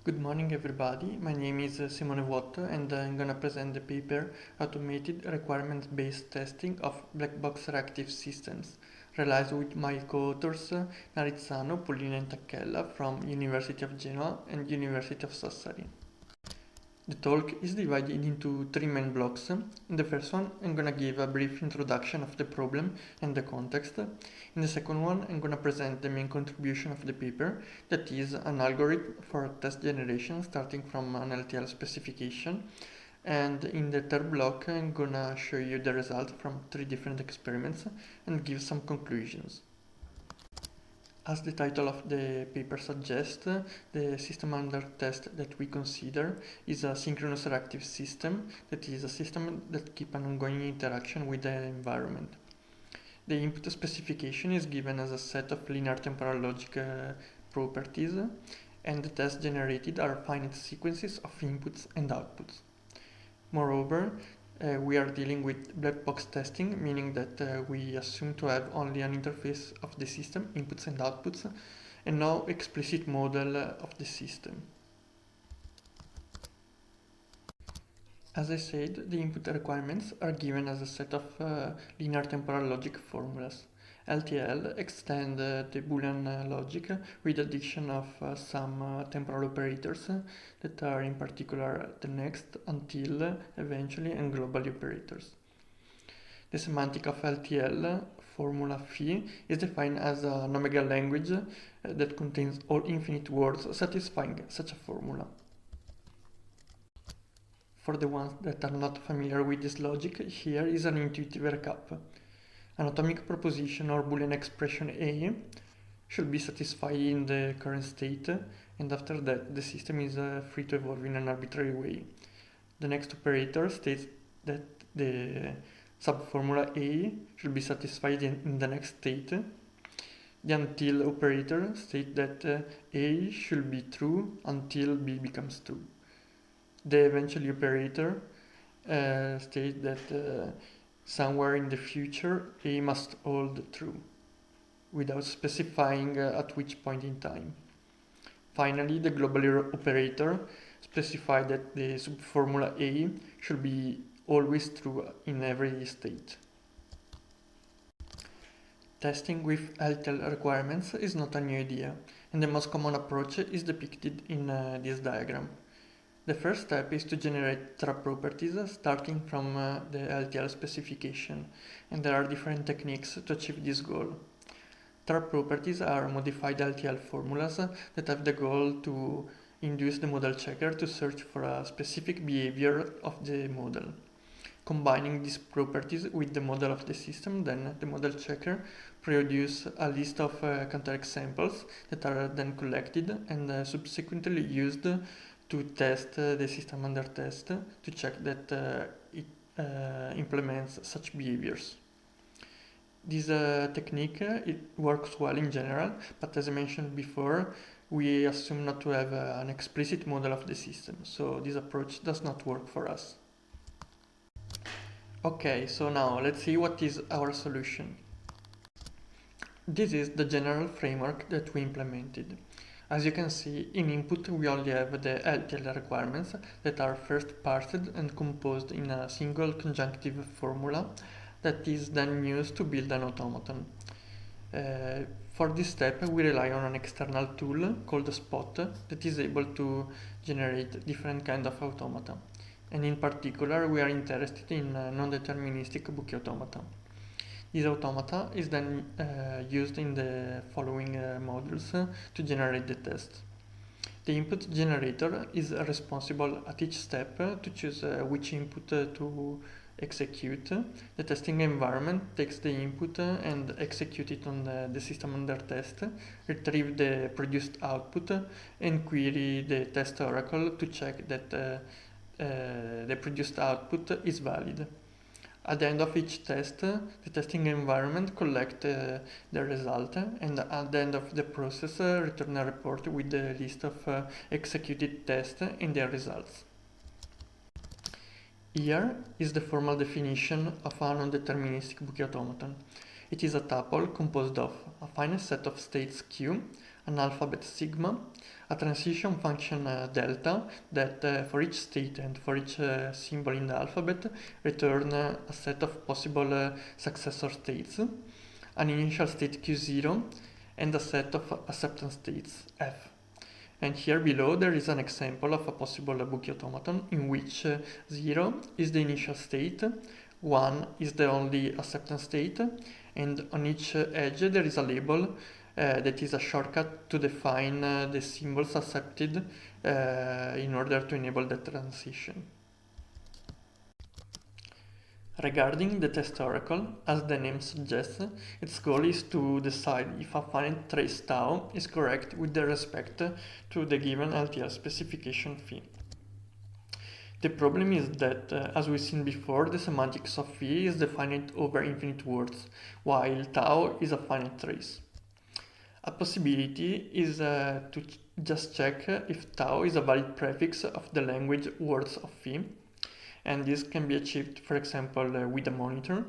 Good morning everybody, my name is Simone Vuotto and I'm gonna present the paper Automated Requirement-Based Testing of Black Box Reactive Systems, realized with my co-authors Narizzano, Pollina and Tacchella from University of Genoa and University of Sassari. The talk is divided into three main blocks. In the first one, I'm gonna give a brief introduction of the problem and the context. In the second one, I'm gonna present the main contribution of the paper, that is an algorithm for test generation starting from an LTL specification. And in the third block, I'm gonna show you the result from three different experiments and give some conclusions. As the title of the paper suggests, the system under test that we consider is a synchronous reactive system, that is a system that keeps an ongoing interaction with the environment. The input specification is given as a set of linear temporal logic properties, and the tests generated are finite sequences of inputs and outputs. Moreover, we are dealing with black box testing, meaning that we assume to have only an interface of the system, inputs and outputs, and no explicit model of the system. As I said, the input requirements are given as a set of linear temporal logic formulas. LTL extend the Boolean logic with addition of some temporal operators that are in particular the next, until, eventually, and globally operators. The semantic of LTL, formula phi, is defined as an omega language that contains all infinite words satisfying such a formula. For the ones that are not familiar with this logic, here is an intuitive recap. An atomic proposition or Boolean expression A should be satisfied in the current state, and after that the system is free to evolve in an arbitrary way. The next operator states that the subformula A should be satisfied in the next state. The until operator states that A should be true until B becomes true. The eventually operator states that somewhere in the future A must hold true, without specifying at which point in time. Finally, the globally operator specifies that the subformula A should be always true in every state. Testing with LTL requirements is not a new idea, and the most common approach is depicted in this diagram. The first step is to generate trap properties starting from the LTL specification, and there are different techniques to achieve this goal. Trap properties are modified LTL formulas that have the goal to induce the model checker to search for a specific behavior of the model. Combining these properties with the model of the system, then the model checker produces a list of counterexamples that are then collected and subsequently used to test the system under test to check that it implements such behaviors. This technique it works well in general, but as I mentioned before, we assume not to have an explicit model of the system, so this approach does not work for us. Okay, so now let's see what is our solution. This is the general framework that we implemented. As you can see, in input we only have the LTL requirements that are first parsed and composed in a single conjunctive formula that is then used to build an automaton. For this step we rely on an external tool called Spot that is able to generate different kinds of automata. And in particular we are interested in non-deterministic Büchi automata. This automata is then used in the following modules to generate the test. The input generator is responsible at each step to choose which input to execute. The testing environment takes the input and executes it on the system under test, retrieve the produced output, and query the test oracle to check that the produced output is valid. At the end of each test, the testing environment collects the result, and at the end of the process, return a report with the list of executed tests and their results. Here is the formal definition of a non-deterministic Büchi automaton. It is a tuple composed of a finite set of states Q, an alphabet sigma, a transition function delta that for each state and for each symbol in the alphabet return a set of possible successor states, an initial state Q0, and a set of acceptance states F. And here below there is an example of a possible Büchi automaton in which 0 is the initial state, 1 is the only acceptance state, and on each edge there is a label that is a shortcut to define the symbols accepted in order to enable the transition. Regarding the test oracle, as the name suggests, its goal is to decide if a finite trace tau is correct with respect to the given LTL specification phi. The problem is that, as we've seen before, the semantics of phi is defined over infinite words, while tau is a finite trace. A possibility is to just check if tau is a valid prefix of the language words of phi, and this can be achieved, for example, with a monitor.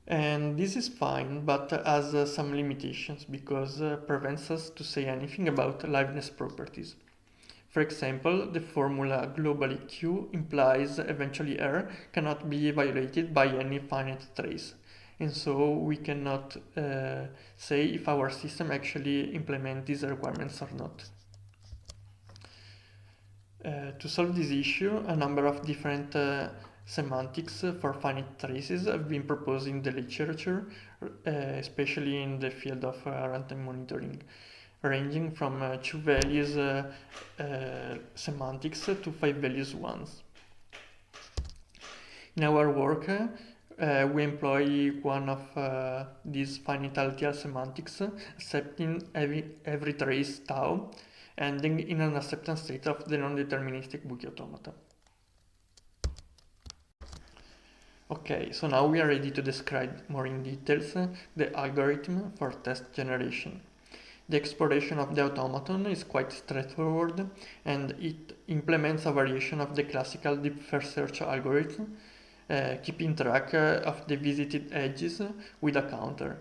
And this is fine, but has some limitations because prevents us to say anything about liveness properties. For example, the formula globally Q implies eventually R cannot be violated by any finite trace. And so we cannot say if our system actually implements these requirements or not. To solve this issue, a number of different semantics for finite traces have been proposed in the literature, especially in the field of runtime monitoring, ranging from 2 values semantics to 5 values ones. In our work, we employ one of these finite LTL semantics, accepting every trace tau, ending in an acceptance state of the non-deterministic Büchi automata. Okay, so now we are ready to describe more in details the algorithm for test generation. The exploration of the automaton is quite straightforward, and it implements a variation of the classical deep first search algorithm, keeping track of the visited edges with a counter.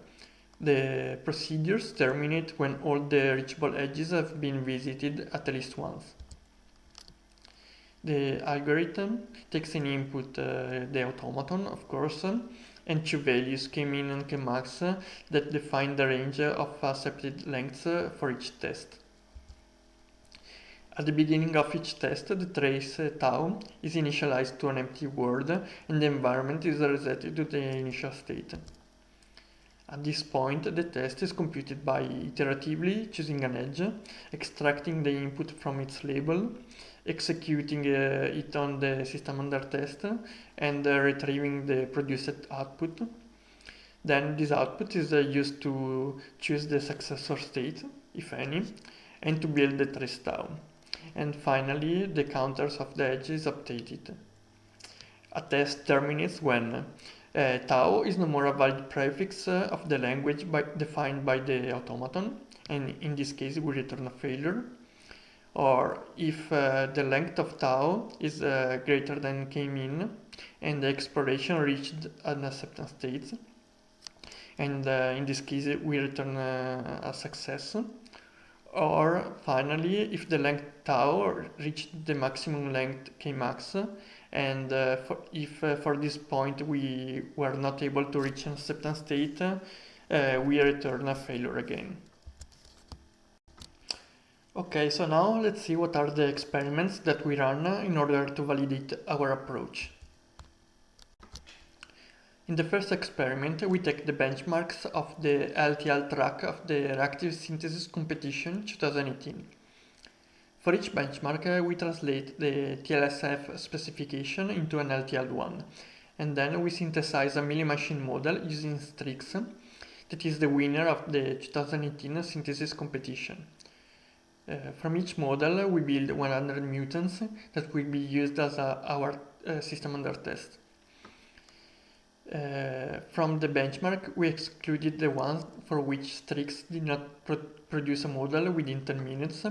The procedures terminate when all the reachable edges have been visited at least once. The algorithm takes an input, the automaton, of course, and 2 values kmin and kmax that define the range of accepted lengths for each test. At the beginning of each test, the trace tau is initialized to an empty word and the environment is reset to the initial state. At this point, the test is computed by iteratively choosing an edge, extracting the input from its label, executing it on the system under test, and retrieving the produced output. Then this output is used to choose the successor state, if any, and to build the trace tau. And finally, the counters of the edge is updated. A test terminates when tau is no more a valid prefix of the language defined by the automaton, and in this case we return a failure, or if the length of tau is greater than kmin and the exploration reached an acceptance state, and in this case we return a success, or finally if the length tau reached the maximum length kmax, and if for this point we were not able to reach an acceptance state, we return a failure again. Okay, so now let's see what are the experiments that we run in order to validate our approach. In the first experiment, we take the benchmarks of the LTL track of the Reactive Synthesis Competition 2018. For each benchmark, we translate the TLSF specification into an LTL1, and then we synthesize a milli-machine model using Strix, that is the winner of the 2018 synthesis competition. From each model, we build 100 mutants that will be used as our system under test. From the benchmark, we excluded the ones for which Strix did not produce a model within 10 minutes,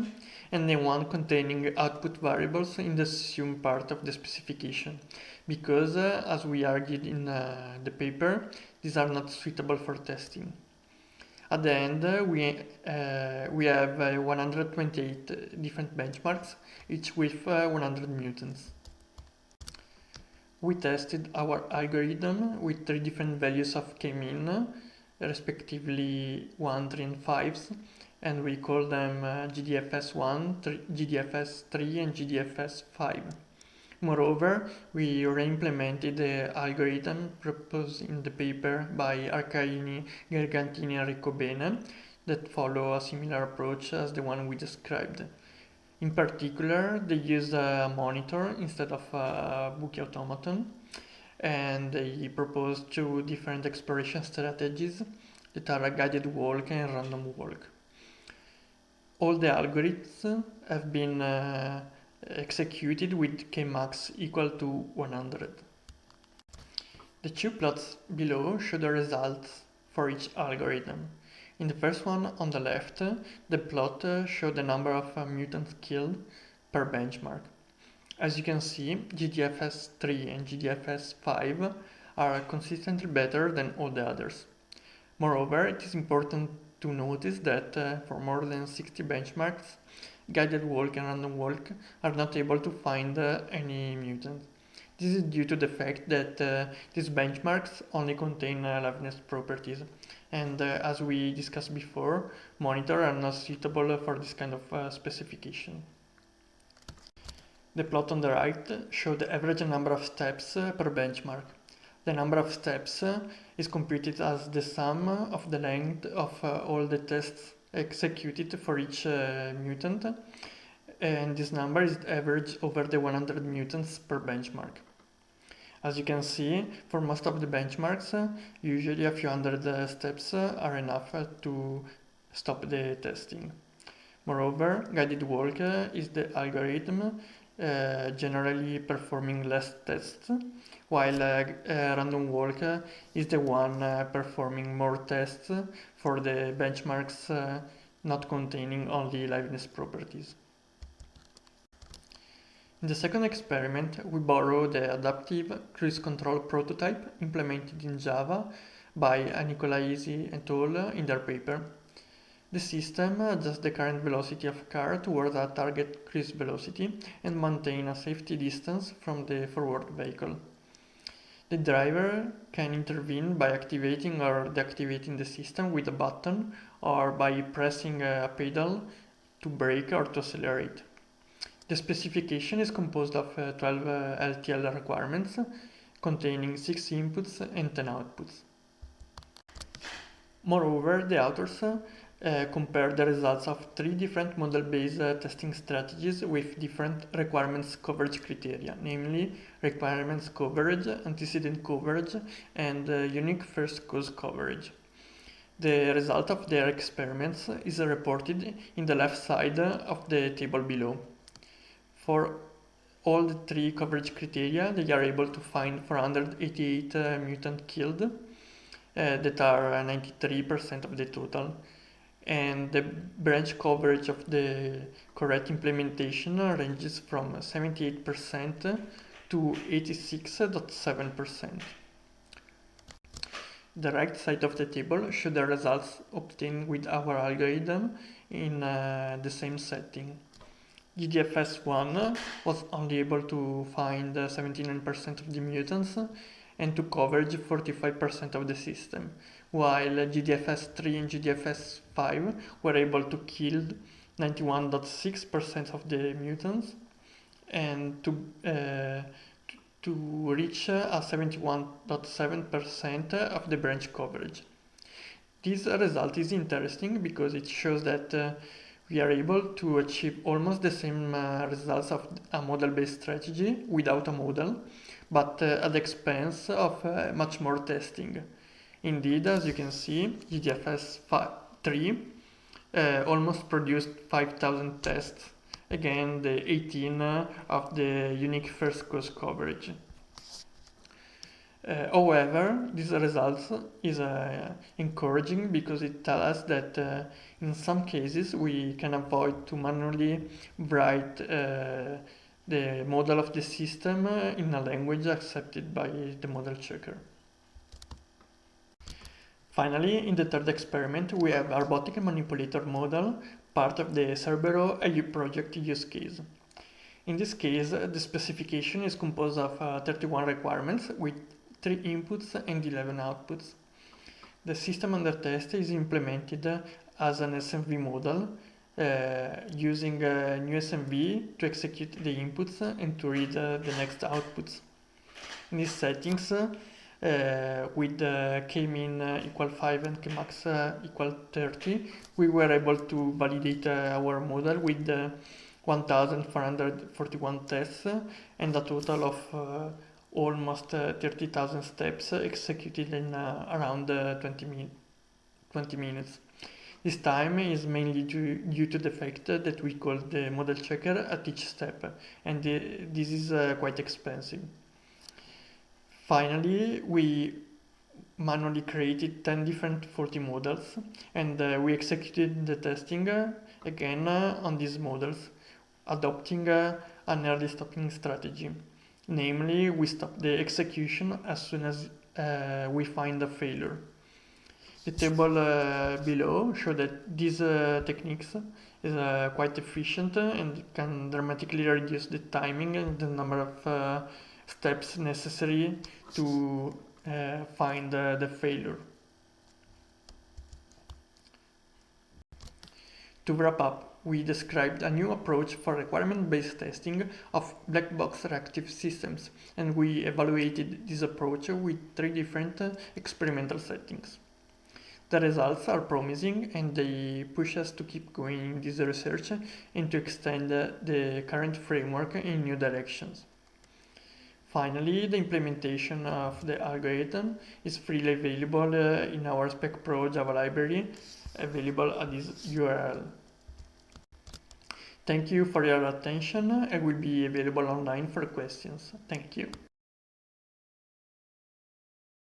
and the one containing output variables in the assumed part of the specification, because, as we argued in the paper, these are not suitable for testing. At the end, we have 128 different benchmarks, each with 100 mutants. We tested our algorithm with 3 different values of k-mean, respectively 1, 3, and 5s, and we call them GDFS1, GDFS3, and GDFS5. Moreover, we re-implemented the algorithm proposed in the paper by Arcaini, Gargantini, and Riccobene that follow a similar approach as the one we described. In particular, they use a monitor instead of a Büchi automaton, and they propose 2 different exploration strategies that are a guided walk and random walk. All the algorithms have been executed with Kmax equal to 100. The 2 plots below show the results for each algorithm. In the first one on the left, the plot shows the number of mutants killed per benchmark. As you can see, GDFS3 and GDFS5 are consistently better than all the others. Moreover, it is important to notice that for more than 60 benchmarks, guided walk and random walk are not able to find any mutants. This is due to the fact that these benchmarks only contain liveness properties, and as we discussed before, monitors are not suitable for this kind of specification. The plot on the right shows the average number of steps per benchmark. The number of steps is computed as the sum of the length of all the tests executed for each mutant, and this number is averaged over the 100 mutants per benchmark. As you can see, for most of the benchmarks, usually a few hundred steps are enough to stop the testing. Moreover, guided walk is the algorithm generally performing less tests, while random walk is the one performing more tests for the benchmarks not containing only liveness properties. In the second experiment, we borrow the adaptive cruise control prototype implemented in Java by Nicolaisi et al. In their paper. The system adjusts the current velocity of a car towards a target cruise velocity and maintains a safety distance from the forward vehicle. The driver can intervene by activating or deactivating the system with a button or by pressing a pedal to brake or to accelerate. The specification is composed of 12 LTL requirements containing 6 inputs and 10 outputs. Moreover, the authors compare the results of 3 different model-based testing strategies with different requirements coverage criteria, namely requirements coverage, antecedent coverage, and unique first cause coverage. The result of their experiments is reported in the left side of the table below. For all the 3 coverage criteria, they are able to find 488 mutants killed, that are 93% of the total. And the branch coverage of the correct implementation ranges from 78% to 86.7%. The right side of the table shows the results obtained with our algorithm in the same setting. GDFS1 was only able to find 79% of the mutants and to coverage 45% of the system, while GDFS3 and GDFS5 were able to kill 91.6% of the mutants and to reach a 71.7% of the branch coverage. This result is interesting because it shows that we are able to achieve almost the same results of a model-based strategy without a model, but at the expense of much more testing. Indeed, as you can see, GDFS3 almost produced 5,000 tests, again the 18 of the unique first cause coverage. However, these results is encouraging because it tells us that in some cases we can avoid to manually write the model of the system in a language accepted by the model checker. Finally, in the third experiment, we have a robotic manipulator model, part of the Cerbero AU project use case. In this case, the specification is composed of 31 requirements with 3 inputs and 11 outputs. The system under test is implemented as an SMV model, using a new SMV to execute the inputs and to read the next outputs. In these settings, with k-min equal 5 and k-max equal 30, we were able to validate our model with 1,441 tests and a total of almost 30,000 steps executed in around 20 minutes. This time is mainly due to the fact that we call the model checker at each step, and this is quite expensive. Finally, we manually created 10 different faulty models, and we executed the testing again on these models, adopting an early stopping strategy. Namely, we stop the execution as soon as we find a failure. The table below shows that these techniques is quite efficient and can dramatically reduce the timing and the number of steps necessary to find the failure. To wrap up, we described a new approach for requirement-based testing of black box reactive systems, and we evaluated this approach with 3 different experimental settings. The results are promising, and they push us to keep going in this research and to extend the current framework in new directions. Finally, the implementation of the algorithm is freely available in our SpecPro Java library, available at this URL. Thank you for your attention. I will be available online for questions. Thank you.